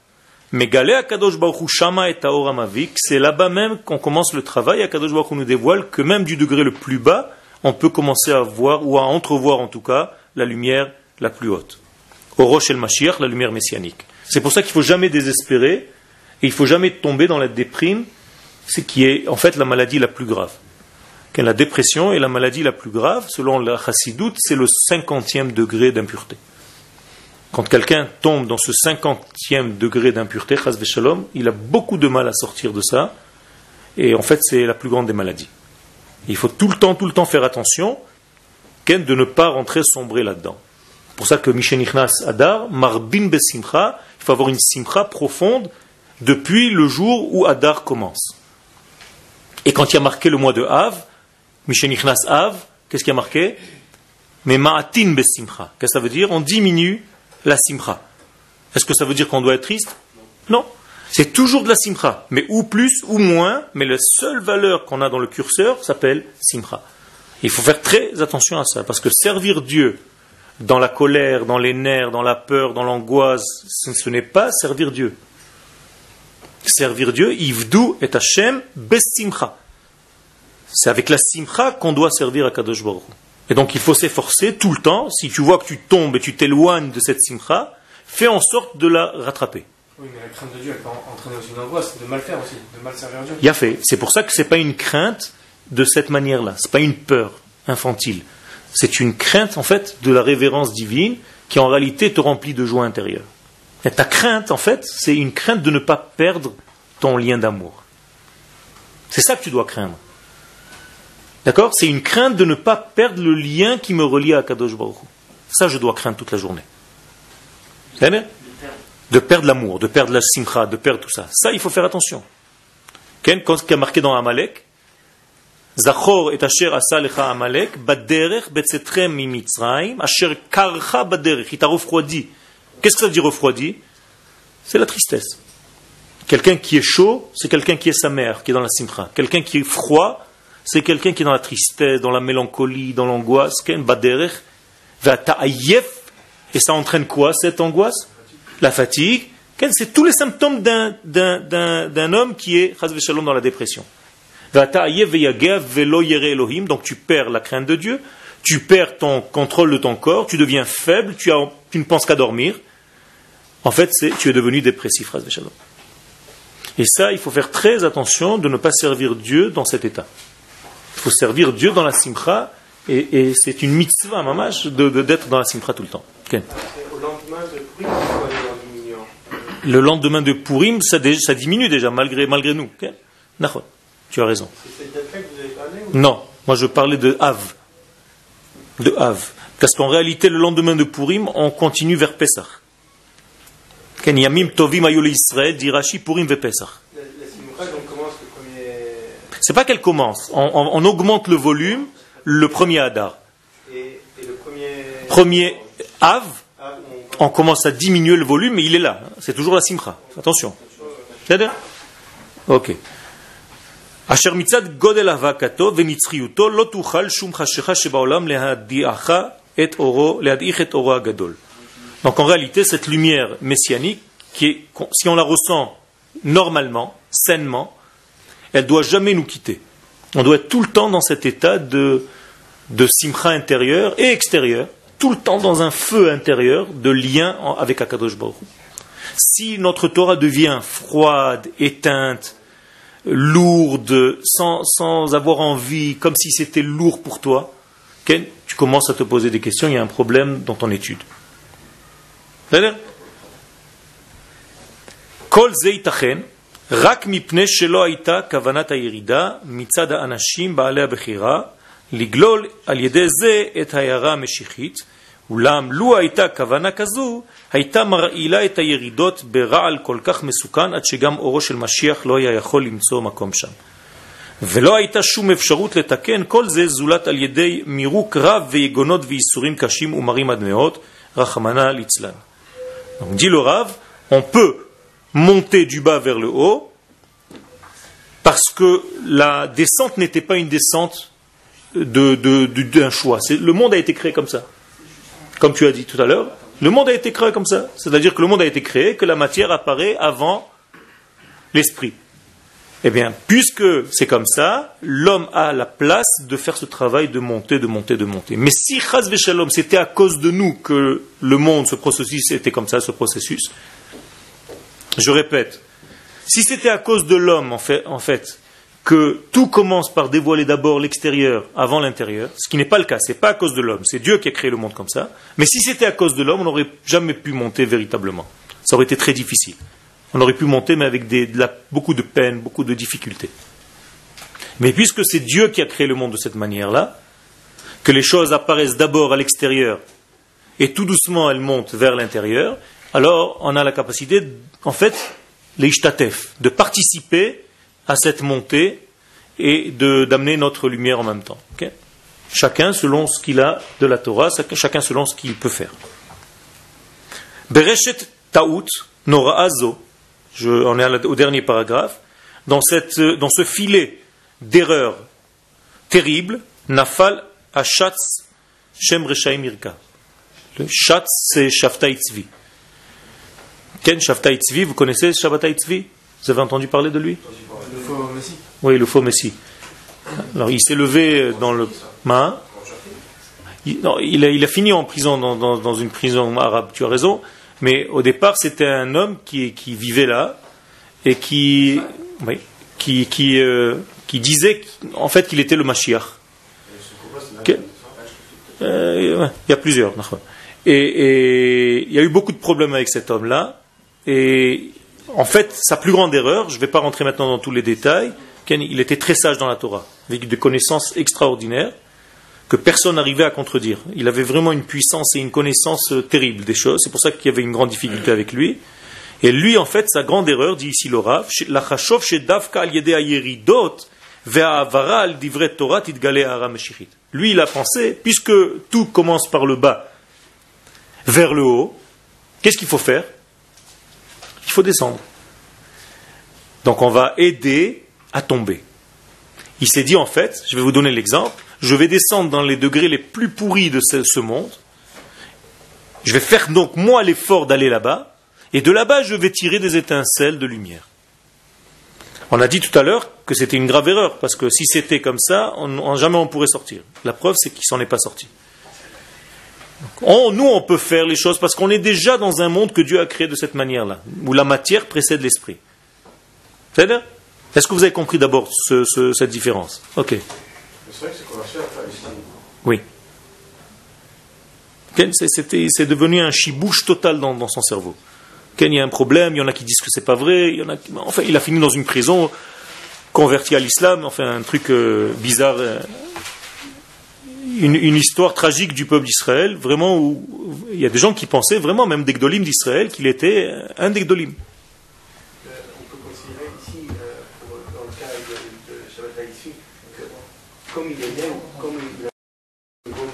Megale Akadosh Baruch Hu shama et haor hamavik. C'est là-bas même qu'on commence le travail. Akadosh Baruch Hu nous dévoile que même du degré le plus bas, on peut commencer à voir, ou à entrevoir en tout cas, la lumière la plus haute. Au Rosh el Mashiach, la lumière messianique. C'est pour ça qu'il ne faut jamais désespérer, et il ne faut jamais tomber dans la déprime, ce qui est en fait la maladie la plus grave. La dépression est la maladie la plus grave, selon la Chassidoute, c'est le 50e degré d'impureté. Quand quelqu'un tombe dans ce 50e degré d'impureté, chas v'shalom, il a beaucoup de mal à sortir de ça, et en fait c'est la plus grande des maladies. Il faut tout le temps faire attention de ne pas rentrer sombrer là-dedans. C'est pour ça que Mishenichnas Adar, Marbin Besimcha, il faut avoir une simcha profonde depuis le jour où Adar commence. Et quand il y a marqué le mois de Av, Mishenichnas Av, qu'est-ce qu'il y a marqué? Mais Ma'atin Besimcha. Qu'est-ce que ça veut dire? On diminue la simcha. Est-ce que ça veut dire qu'on doit être triste? Non. C'est toujours de la simcha. Mais ou plus ou moins, mais la seule valeur qu'on a dans le curseur s'appelle simcha. Il faut faire très attention à ça, parce que servir Dieu dans la colère, dans les nerfs, dans la peur, dans l'angoisse, ce n'est pas servir Dieu. Servir Dieu, Ivdu et Hashem besimcha. C'est avec la simcha qu'on doit servir à Kadosh Baruch Hu. Et donc il faut s'efforcer tout le temps, si tu vois que tu tombes et tu t'éloignes de cette simcha, fais en sorte de la rattraper. Oui, mais la crainte de Dieu, elle peut entraîner aussi une angoisse, de mal faire aussi, de mal servir Dieu. Il a fait. C'est pour ça que c'est pas une crainte de cette manière-là. C'est pas une peur infantile. C'est une crainte, en fait, de la révérence divine qui, en réalité, te remplit de joie intérieure. Et ta crainte, en fait, c'est une crainte de ne pas perdre ton lien d'amour. C'est ça que tu dois craindre. D'accord? C'est une crainte de ne pas perdre le lien qui me relie à Kadosh Baruch Hu. Ça, je dois craindre toute la journée. De perdre l'amour, de perdre la simcha, de perdre tout ça. Ça, il faut faire attention. Quand ce qui a marqué dans Amalek, Zachor et asher asa lecha Amalek, baderech betzetrem mi Mitzrayim, asher karcha baderech. Il t'a refroidi. Qu'est-ce que ça veut dire refroidi? C'est la tristesse. Quelqu'un qui est chaud, c'est quelqu'un qui est sa mère, qui est dans la simcha. Quelqu'un qui est froid, c'est quelqu'un qui est dans la tristesse, dans la mélancolie, dans l'angoisse. Baderech, va'ta'ayef. Et ça entraîne quoi, cette angoisse? La fatigue. C'est tous les symptômes d'un homme qui est chas v'shalom dans la dépression. Donc tu perds la crainte de Dieu, tu perds ton contrôle de ton corps, tu deviens faible, tu ne penses qu'à dormir. En fait, tu es devenu dépressif, chas v'shalom. Et ça, il faut faire très attention de ne pas servir Dieu dans cet état. Il faut servir Dieu dans la simcha, et c'est une mitzvah, mamash, d'être dans la simcha tout le temps. Okay. Le lendemain de Purim, ça diminue déjà, malgré nous. Okay. Tu as raison. C'est cette fête que vous avez parlé ou... Non, moi je parlais de Av. De Av. Parce qu'en réalité, le lendemain de Purim, on continue vers Pesach. Ken Yamim Tovim Ayol Israël, dit Rashi, Purim ve Pesach. La simcha, donc, commence le premier... C'est pas qu'elle commence. On augmente le volume le premier Adar. Et le Premier Av, on commence à diminuer le volume, mais il est là. C'est toujours la simcha. Attention. C'est-à-dire? Ok. Asher mitzad godel avakato venitzriuto lo tuchal shum chashecha shebaolam lehadiach et oro agadol. Donc en réalité, cette lumière messianique, si on la ressent normalement, sainement, elle ne doit jamais nous quitter. On doit être tout le temps dans cet état de simcha intérieur et extérieur, tout le temps dans un feu intérieur de lien avec Akadosh Baruch Hu. Si notre Torah devient froide, éteinte, lourde, sans avoir envie, comme si c'était lourd pour toi, tu commences à te poser des questions, il y a un problème dans ton étude. Kol ze itachen, rak mipne shelo haita kavanat hayirida mitzad haanashim ba'alei habechira liglol al yedei ze et hayara המשיחית, אולם לו הייתה כוונה כזו, הייתה מרעילה את הירידות ברעל כל כך מסוכן עד שגם אורו של משיח לא היה יכול למצוא מקום שם. ולא הייתה שום אפשרות לתקן כל זה זולת על ידי מירוק רב ויגונות ואיסורים קשים ומרים עד מאוד, רחמנא ליצלן. Donc dit le Rav, on peut monter du bas vers le haut parce que la descente n'était pas une descente d'un choix. Le monde a été créé comme ça. Comme tu as dit tout à l'heure, le monde a été créé comme ça. C'est-à-dire que le monde a été créé, que la matière apparaît avant l'esprit. Eh bien, puisque c'est comme ça, l'homme a la place de faire ce travail de monter. Mais si, chas v'shalom, c'était à cause de nous que le monde, ce processus était comme ça, ce processus, je répète, si c'était à cause de l'homme, en fait, que tout commence par dévoiler d'abord l'extérieur avant l'intérieur, ce qui n'est pas le cas, c'est pas à cause de l'homme, c'est Dieu qui a créé le monde comme ça, mais si c'était à cause de l'homme, on n'aurait jamais pu monter véritablement. Ça aurait été très difficile. On aurait pu monter, mais avec beaucoup de peine, beaucoup de difficultés. Mais puisque c'est Dieu qui a créé le monde de cette manière-là, que les choses apparaissent d'abord à l'extérieur, et tout doucement elles montent vers l'intérieur, alors on a la capacité, en fait, l'ishtatef, de participer à cette montée et d'amener notre lumière en même temps. Okay? Chacun selon ce qu'il a de la Torah, chacun selon ce qu'il peut faire. Bereshet ta'ut nora'azo, on est au dernier paragraphe, dans ce filet d'erreur terrible, nafal hashatz shem reshaim irka. Le shatz, c'est Shavtai Tzvi. Ken Shavtai Tzvi, vous connaissez Shavtai Tzvi? Vous avez entendu parler de lui? Le faux Messie. Oui, le faux Messie. Alors, il s'est levé dans le... Il a fini en prison, dans une prison arabe, tu as raison. Mais au départ, c'était un homme qui vivait là et qui disait en fait qu'il était le Mashiach. Il y a plusieurs. Et il y a eu beaucoup de problèmes avec cet homme-là. Et en fait, sa plus grande erreur, je ne vais pas rentrer maintenant dans tous les détails, il était très sage dans la Torah, avec des connaissances extraordinaires que personne n'arrivait à contredire. Il avait vraiment une puissance et une connaissance terrible des choses. C'est pour ça qu'il y avait une grande difficulté avec lui. Et lui, en fait, sa grande erreur, dit ici le Rav, lui, il a pensé, puisque tout commence par le bas vers le haut, qu'est-ce qu'il faut faire? Il faut descendre. Donc on va aider à tomber. Il s'est dit en fait, je vais vous donner l'exemple, je vais descendre dans les degrés les plus pourris de ce monde, je vais faire donc moi l'effort d'aller là-bas, et de là-bas je vais tirer des étincelles de lumière. On a dit tout à l'heure que c'était une grave erreur, parce que si c'était comme ça, jamais on pourrait sortir. La preuve c'est qu'il s'en est pas sorti. Nous on peut faire les choses parce qu'on est déjà dans un monde que Dieu a créé de cette manière-là, où la matière précède l'esprit. C'est-à-dire ? Est-ce que vous avez compris d'abord cette différence? Ok. C'est vrai que c'est commercial, Palestine. Oui. C'est devenu un chibouche total dans son cerveau. Il y a un problème, il y en a qui disent que c'est pas vrai, enfin, il a fini dans une prison, converti à l'islam, enfin un truc bizarre, une histoire tragique du peuple d'Israël, vraiment où il y a des gens qui pensaient vraiment, même des Gdolim d'Israël, qu'il était un des Gdolim. Comme il est né, comme il a même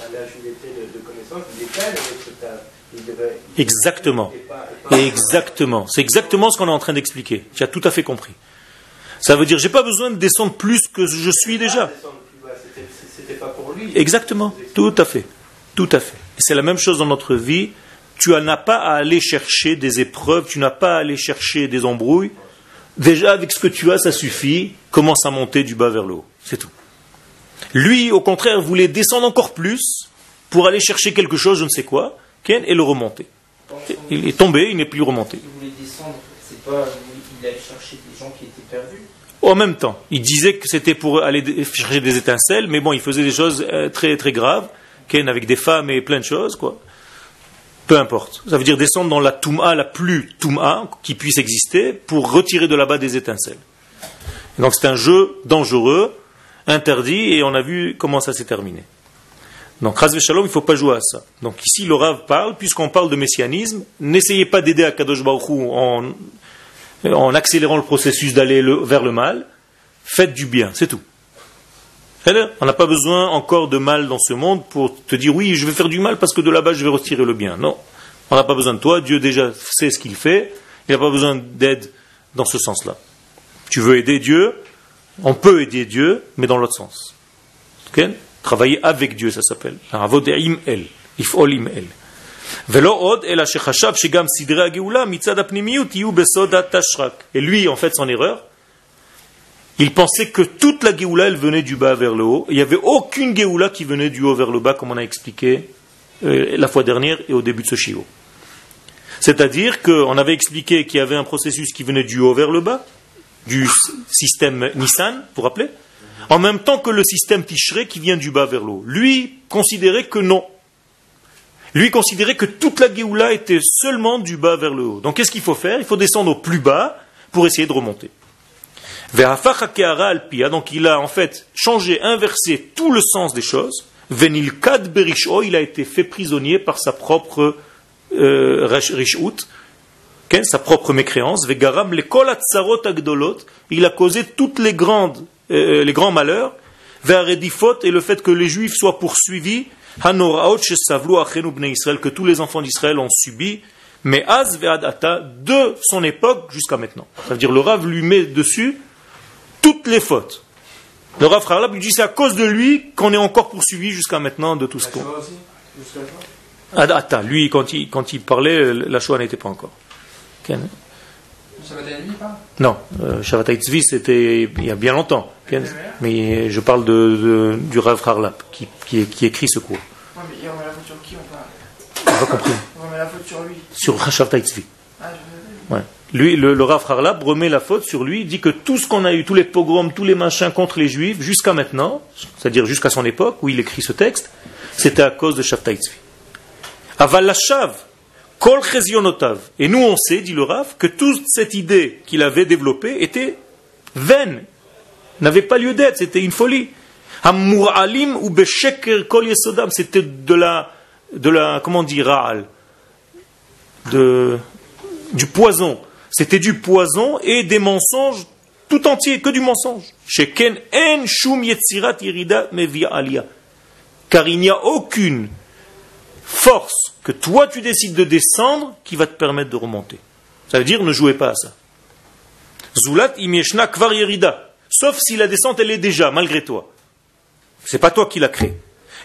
à l'âge où il était de connaissance, il était avec cet âge. Exactement. Exactement. C'est exactement ce qu'on est en train d'expliquer. Tu as tout à fait compris. Ça veut dire, j'ai pas besoin de descendre plus que je suis déjà. C'était pas pour lui. Exactement. Tout à fait. Tout à fait. Et c'est la même chose dans notre vie. Tu n'as pas à aller chercher des épreuves, tu n'as pas à aller chercher des embrouilles. Déjà, avec ce que tu as, ça suffit. Commence à monter du bas vers le haut. C'est tout. Lui, au contraire, voulait descendre encore plus pour aller chercher quelque chose, je ne sais quoi, et le remonter. Il est tombé, il n'est plus remonté. Il voulait descendre, c'est pas, il allait chercher des gens qui étaient perdus. En même temps, il disait que c'était pour aller chercher des étincelles, mais bon, il faisait des choses très très graves, avec des femmes et plein de choses, quoi. Peu importe. Ça veut dire descendre dans la Touma, la plus Touma qui puisse exister, pour retirer de là-bas des étincelles. Et donc c'est un jeu dangereux, interdit, et on a vu comment ça s'est terminé. Donc, Chas v'Shalom, il ne faut pas jouer à ça. Donc ici, le Rav parle, puisqu'on parle de messianisme, n'essayez pas d'aider Akadosh Baruch Hu en accélérant le processus d'aller vers le mal. Faites du bien, c'est tout. On n'a pas besoin encore de mal dans ce monde pour te dire, oui, je vais faire du mal parce que de là-bas, je vais retirer le bien. Non, on n'a pas besoin de toi. Dieu déjà sait ce qu'il fait. Il n'a pas besoin d'aide dans ce sens-là. Tu veux aider Dieu, on peut aider Dieu, mais dans l'autre sens. Okay? Travailler avec Dieu, ça s'appelle. Avodeim el, ifol im el. Et lui, en fait, son erreur, il pensait que toute la Géoula, elle venait du bas vers le haut. Il n'y avait aucune Géoula qui venait du haut vers le bas, comme on a expliqué la fois dernière et au début de ce shiur. C'est-à-dire qu'on avait expliqué qu'il y avait un processus qui venait du haut vers le bas, du système Nissan, vous vous rappelez ? En même temps que le système Tishrei qui vient du bas vers le haut. Lui considérait que non. Lui considérait que toute la Géoula était seulement du bas vers le haut. Donc qu'est-ce qu'il faut faire ? Il faut descendre au plus bas pour essayer de remonter. Donc il a en fait changé, inversé tout le sens des choses. Venilkad berisho, il a été fait prisonnier par sa propre rishut, sa propre mécréance. Vegaram lekol atzarot agdolot, il a causé toutes les grands malheurs. Ve'aredifot, et le fait que les Juifs soient poursuivis. Hanoraot shesavlu achenu bnei Israël, que tous les enfants d'Israël ont subi. Mais az ve'ad ata, de son époque jusqu'à maintenant. Ça veut dire le Rav lui met dessus toutes les fautes. Le Rav Harlap lui dit c'est à cause de lui qu'on est encore poursuivi jusqu'à maintenant de tout ce qu'on... Ad ata, lui quand il parlait, la Shoah n'était pas encore. Ken? Shabbat Tzvi, pas ? Non, Shabbat Tzvi c'était il y a bien longtemps. Mais je parle du Rav Harlap qui écrit ce cours. Oui, mais on va la voiture qui on parle. J'ai pas compris. On va la la faute sur lui. Sur Shavtai Tzvi. Ah, je Ouais. Lui, le Rav Harlab remet la faute sur lui, dit que tout ce qu'on a eu, tous les pogroms, tous les machins contre les juifs, jusqu'à maintenant, c'est-à-dire jusqu'à son époque où il écrit ce texte, c'était à cause de Shavtai Tzvi. Aval Lashav, Kol Chezionotav. Et nous on sait, dit le Rav, que toute cette idée qu'il avait développée était vaine, n'avait pas lieu d'être, c'était une folie. Hamuralim ou Besheker Kol Yesodam, c'était de la, comment dire, Ra'al, du poison. C'était du poison et des mensonges tout entiers, que du mensonge. Sheken en shum yetzirat irida mevi alia. Car il n'y a aucune force que toi tu décides de descendre qui va te permettre de remonter. Ça veut dire ne jouez pas à ça. Zulat imieshna kvar yerida. Sauf si la descente elle est déjà, malgré toi. C'est pas toi qui l'as créée.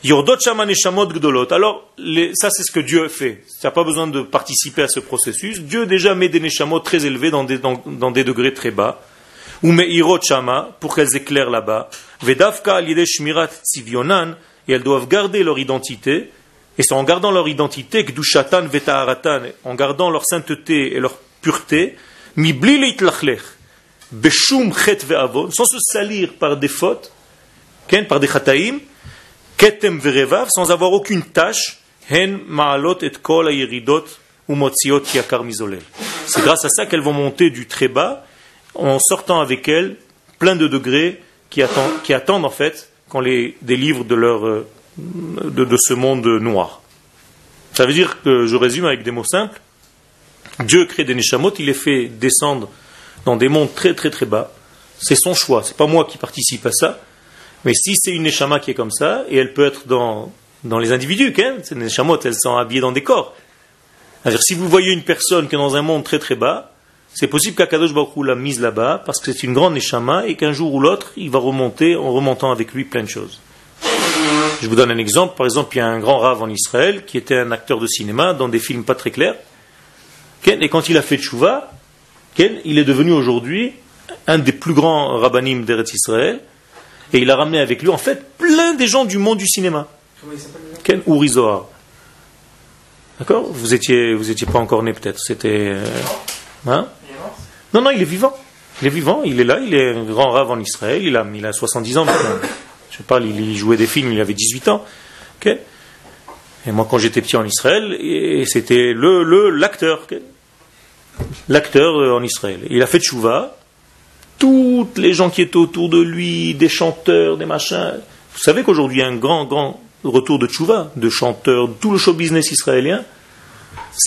Yordot shama neshamot gdolot. Alors, ça c'est ce que Dieu fait. Tu n'as pas besoin de participer à ce processus. Dieu déjà met des neshamot très élevés dans des degrés très bas. Ou meirot shama, pour qu'elles éclairent là-bas. Vedavka al yedei shmirat tzivyonan, et elles doivent garder leur identité. Et c'est en gardant leur identité, kdushatan vetaharatan, en gardant leur sainteté et leur pureté, mibli leitlachlech, beshum chet ve'avon, sans se salir par des fautes, par des chataim, ketem verevav, sans avoir aucune tâche, hen ma'alot et kol hayeridot umotziot kiakar mizolel. C'est grâce à ça qu'elles vont monter du très bas, en sortant avec elles plein de degrés qui attendent en fait qu'on les délivre de leur de ce monde noir. Ça veut dire que, je résume avec des mots simples, Dieu crée des neshamot, il les fait descendre dans des mondes très très très bas. C'est son choix, c'est pas moi qui participe à ça. Mais si c'est une neshama qui est comme ça, et elle peut être dans les individus, ces neshamot, elles sont habillées dans des corps. C'est-à-dire, si vous voyez une personne qui est dans un monde très très bas, c'est possible qu'Akadosh Baruch Hu l'a mise là-bas, parce que c'est une grande neshama, et qu'un jour ou l'autre, il va remonter en remontant avec lui plein de choses. Je vous donne un exemple. Par exemple, il y a un grand rave en Israël qui était un acteur de cinéma dans des films pas très clairs. Et quand il a fait tchouva, il est devenu aujourd'hui un des plus grands rabbanim d'Eretz Israël. Et il a ramené avec lui, en fait, plein des gens du monde du cinéma. Comment il s'appelle? Uri Zohar. D'accord? Vous étiez pas encore né peut-être. C'était... Hein? Il est mort? Non, il est vivant. Il est vivant, il est là, il est un grand rave en Israël. Il a 70 ans maintenant. Je parle, il jouait des films, il avait 18 ans. Okay. Et moi, quand j'étais petit en Israël, et c'était l'acteur. Okay. L'acteur en Israël. Il a fait tchouva. Toutes les gens qui étaient autour de lui, des chanteurs, des machins. Vous savez qu'aujourd'hui, il y a un grand retour de tchouva, de chanteurs, tout le show business israélien.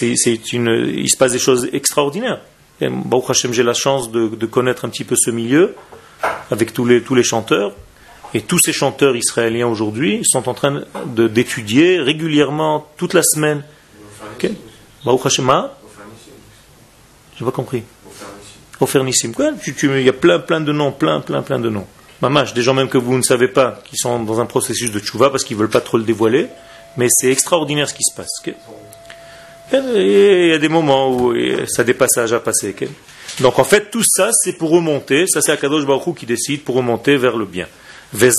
Il se passe des choses extraordinaires. Et Baruch Hashem, j'ai la chance de connaître un petit peu ce milieu, avec tous les chanteurs. Et tous ces chanteurs israéliens aujourd'hui sont en train d'étudier régulièrement, toute la semaine. Okay. Baruch Hashem, j'ai pas compris. Ofer Nissim. Il y a plein de noms, plein de noms. Mamash, des gens même que vous ne savez pas, qui sont dans un processus de tchouva parce qu'ils ne veulent pas trop le dévoiler, mais c'est extraordinaire ce qui se passe. Okay. Il y a des moments où ça a des passages à passer. Okay. Donc en fait, tout ça, c'est pour remonter, ça c'est Akadosh Baruch Hu qui décide, pour remonter vers le bien. Et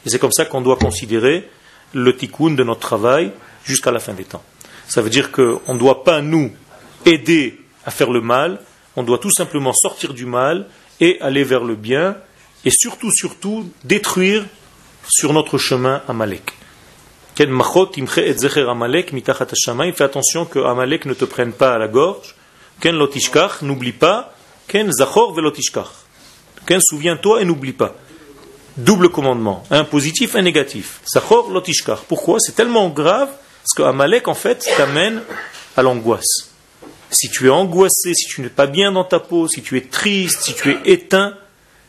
c'est comme ça qu'on doit considérer le tikkun de notre travail jusqu'à la fin des temps. Ça veut dire qu'on ne doit pas nous aider à faire le mal, on doit tout simplement sortir du mal et aller vers le bien, et surtout détruire sur notre chemin Amalek. Fais attention que Amalek ne te prenne pas à la gorge. N'oublie pas. Souviens-toi et n'oublie pas. Double commandement, un positif, un négatif. Zachor lotishkar. Pourquoi? C'est tellement grave parce que Amalek en fait t'amène à l'angoisse. Si tu es angoissé, si tu n'es pas bien dans ta peau, si tu es triste, si tu es éteint,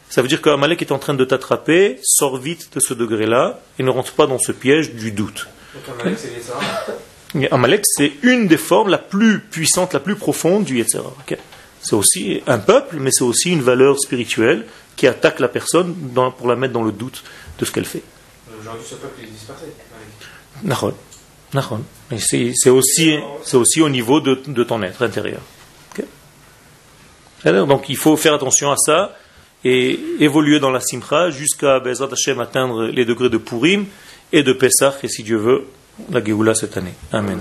ça veut dire que Amalek est en train de t'attraper. Sors vite de ce degré-là et ne rentre pas dans ce piège du doute. Donc Amalek, c'est les Sahara. Amalek, c'est une des formes la plus puissante, la plus profonde du Yetzer Hara. Okay. C'est aussi un peuple, mais c'est aussi une valeur spirituelle qui attaque la personne pour la mettre dans le doute de ce qu'elle fait. Aujourd'hui, ce peuple est dispersé. Nahon. Mais c'est aussi au niveau de ton être intérieur. Okay. Alors, donc il faut faire attention à ça et évoluer dans la simcha jusqu'à Be'ezrat Hashem atteindre les degrés de Purim et de Pessah, et si Dieu veut, la Géoula cette année. Amen.